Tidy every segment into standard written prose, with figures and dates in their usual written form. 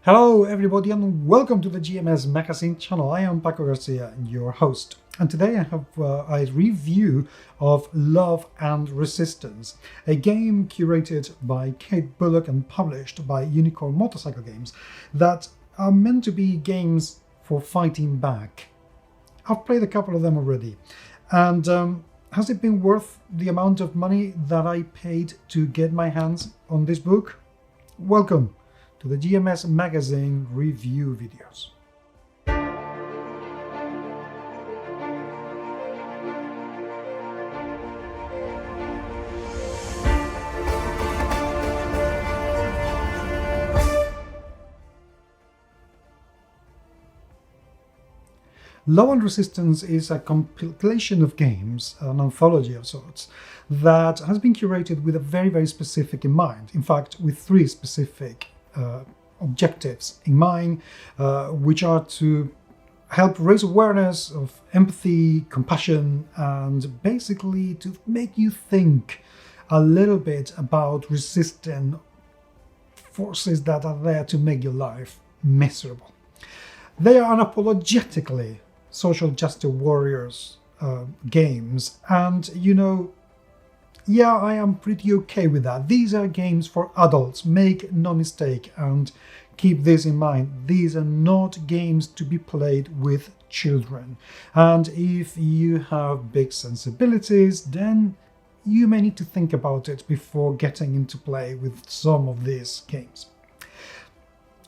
Hello everybody and welcome to the GMS Magazine channel. I am Paco Garcia, your host, and today I have a review of Love and Resistance, a game curated by Kate Bullock and published by Unicorn Motorcycle Games that are meant to be games for fighting back. I've played a couple of them already, and has it been worth the amount of money that I paid to get my hands on this book? Welcome to the GMS Magazine review videos. Love and Resistance is a compilation of games, an anthology of sorts, that has been curated with a very specific in mind. In fact, with three specific objectives in mind, which are to help raise awareness of empathy, compassion, and basically to make you think a little bit about resisting forces that are there to make your life miserable. They are unapologetically social justice warriors games, and yeah, I am pretty okay with that. These are games for adults, make no mistake, and keep this in mind. These are not games to be played with children. And if you have big sensibilities, then you may need to think about it before getting into play with some of these games.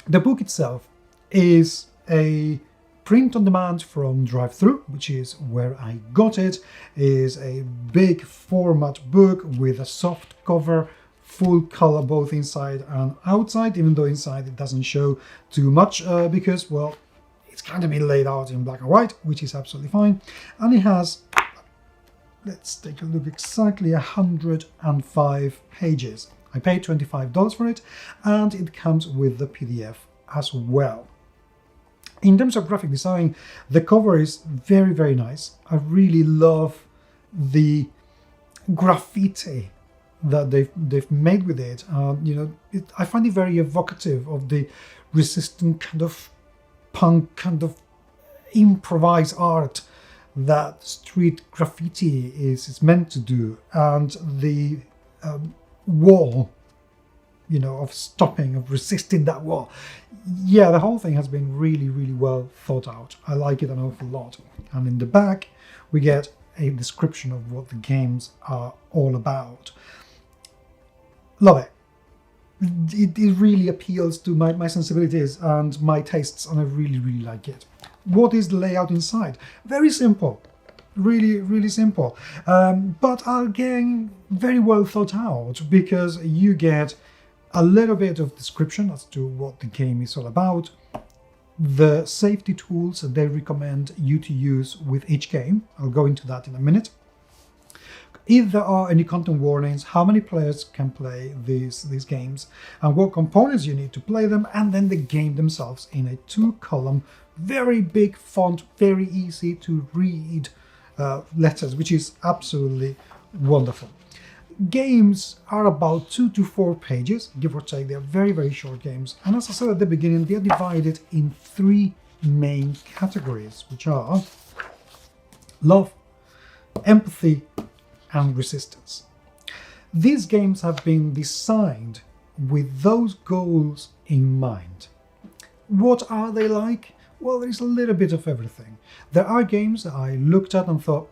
The book itself is a print on demand from DriveThru, which is where I got it. Is a big format book with a soft cover, full color both inside and outside, even though inside it doesn't show too much because, well, it's kind of been laid out in black and white, which is absolutely fine. And it has, let's take a look, exactly 105 pages. I paid $25 for it, and it comes with the PDF as well. In terms of graphic design, the cover is very nice. I really love the graffiti that they've made with it. I find it very evocative of the resistant kind of punk kind of improvised art that street graffiti is meant to do, and the wall, of stopping, of resisting that wall. Yeah, the whole thing has been really well thought out. I like it an awful lot. And in the back, we get a description of what the games are all about. Love it. It really appeals to my sensibilities and my tastes, and I really like it. What is the layout inside? Very simple. Really simple. But again, very well thought out, because you get a little bit of description as to what the game is all about, the safety tools that they recommend you to use with each game. I'll go into that in a minute. If there are any content warnings, how many players can play these games, and what components you need to play them, and then the game themselves in a 2-column, very big font, very easy to read letters, which is absolutely wonderful. Games are about 2 to 4 pages, give or take. They're very short games. And as I said at the beginning, they're divided in 3 main categories, which are love, empathy, and resistance. These games have been designed with those goals in mind. What are they like? Well, there's a little bit of everything. There are games that I looked at and thought,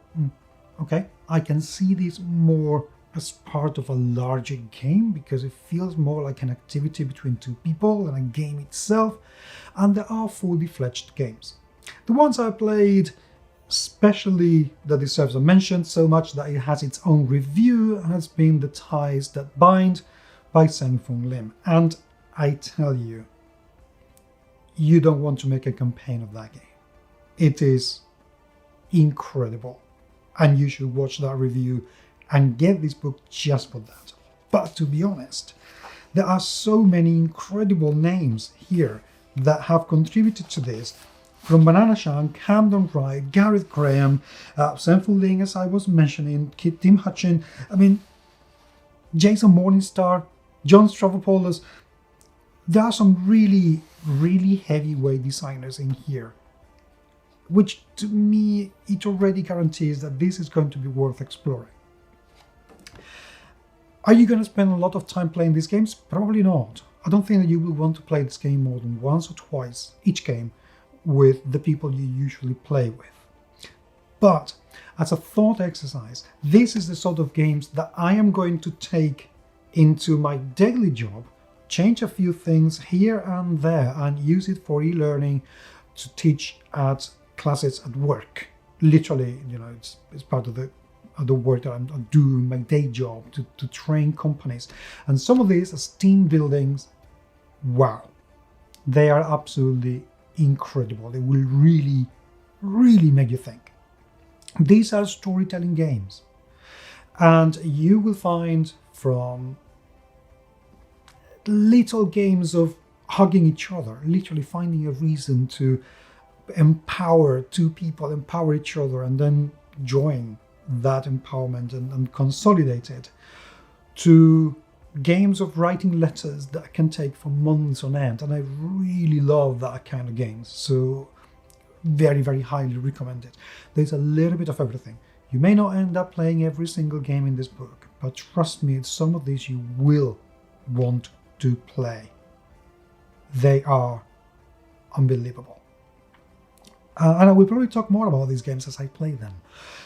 okay, I can see this more as part of a larger game, because it feels more like an activity between 2 people than a game itself. And there are fully fledged games. The ones I played, especially that deserves a mention so much that it has its own review, has been The Ties That Bind by Seng-Fung Lim. And I tell you, you don't want to make a campaign of that game. It is incredible, and you should watch that review and get this book just for that. But to be honest, there are so many incredible names here that have contributed to this, from Banana Shan, Camden Wright, Gareth Graham, Seng-Fung Lim, as I was mentioning, Tim Hutchin, Jason Morningstar, John Stavropoulos. There are some really really heavyweight designers in here, which to me, it already guarantees that this is going to be worth exploring. Are you going to spend a lot of time playing these games? Probably not. I don't think that you will want to play this game more than once or twice, each game, with the people you usually play with. But as a thought exercise, this is the sort of games that I am going to take into my daily job, change a few things here and there, and use it for e-learning to teach at classes at work. Literally, it's part of the work that I'm doing, my day job, to train companies. And some of these as team buildings, wow, they are absolutely incredible. They will really, really make you think. These are storytelling games, and you will find from little games of hugging each other, literally finding a reason to empower two people, empower each other, and then join that empowerment and consolidate it, to games of writing letters that can take for months on end. And I really love that kind of games, so very, very highly recommend it. There's a little bit of everything. You may not end up playing every single game in this book, but trust me, some of these you will want to play. They are unbelievable. And I will probably talk more about these games as I play them.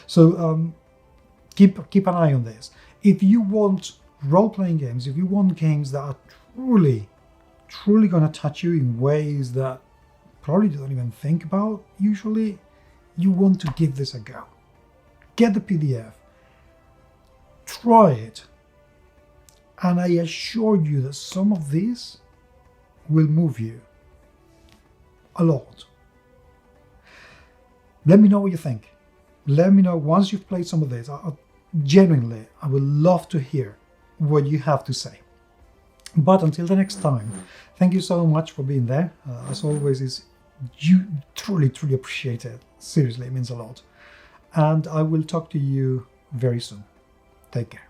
So keep an eye on this. If you want role-playing games, if you want games that are truly, truly going to touch you in ways that probably you don't even think about usually, you want to give this a go. Get the PDF, try it, and I assure you that some of these will move you a lot. Let me know what you think. Let me know once you've played some of these. Genuinely, I would love to hear what you have to say. But until the next time, thank you so much for being there. As always, you truly, truly appreciate it. Seriously, it means a lot. And I will talk to you very soon. Take care.